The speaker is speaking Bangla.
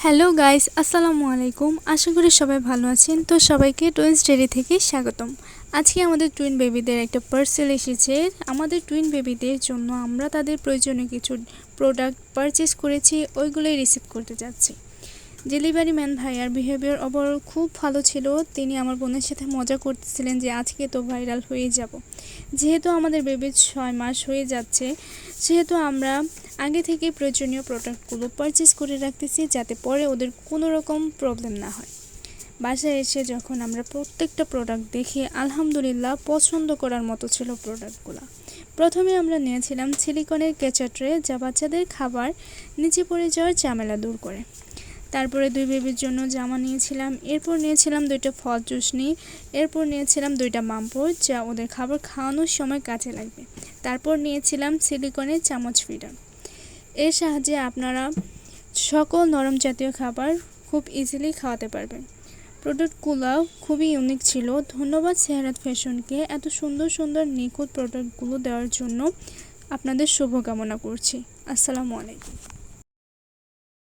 হ্যালো গাইস, আসসালামু আলাইকুম। আশা করি সবাই ভালো আছেন। তো সবাইকে টুইনস ডেইরি থেকে স্বাগতম। আজকে আমাদের টুইন বেবিদের একটা পার্সেল এসেছে। আমাদের টুইন বেবিদের জন্য আমরা তাদের প্রয়োজনীয় কিছু প্রোডাক্ট পারচেস করেছি, ওইগুলোই রিসিভ করতে যাচ্ছি। ডেলিভারি ম্যান ভাইয়ার বিহেভিয়ার ওভারঅল খুব ভালো ছিল। তিনি আমার বোনের সাথে মজা করতেছিলেন যে আজকে তো ভাইরাল হয়ে যাব। যেহেতু আমাদের বেবির 6 মাস হয়ে যাচ্ছে, সেহেতু আমরা আগে থেকে প্রয়োজনীয় প্রোডাক্টগুলো পারচেস করে রাখতেছি, যাতে পরে ওদের কোনো রকম প্রবলেম না হয়। বাসায় এসে যখন আমরা প্রত্যেকটা প্রোডাক্ট দেখি, আলহামদুলিল্লাহ পছন্দ করার মতো ছিল প্রোডাক্টগুলো। প্রথমে আমরা নিয়েছিলাম সিলিকনের কেঁচা ট্রে, যা বাচ্চাদের খাবার নিচে পড়ে যাওয়ার ঝামেলা দূর করে। তারপরে 2 বেবির জন্য জামা নিয়েছিলাম। এরপর নিয়েছিলাম 2টা ফল চুষনি। এরপর নিয়েছিলাম 2টা মাম্পো, যা ওদের খাবার খাওয়ানোর সময় কাজে লাগবে। তারপর নিয়েছিলাম সিলিকনের চামচ ফিডার। এর সাহায্যে আপনারা সকল নরম জাতীয় খাবার খুব ইজিলি খাওয়াতে পারবেন। প্রোডাক্টগুলো খুবই ইউনিক ছিল। ধন্যবাদ সেহরাত ফ্যাশনকে এত সুন্দর সুন্দর নিখুঁত প্রোডাক্টগুলো দেওয়ার জন্য। আপনাদের শুভকামনা করছি। আসসালামু আলাইকুম।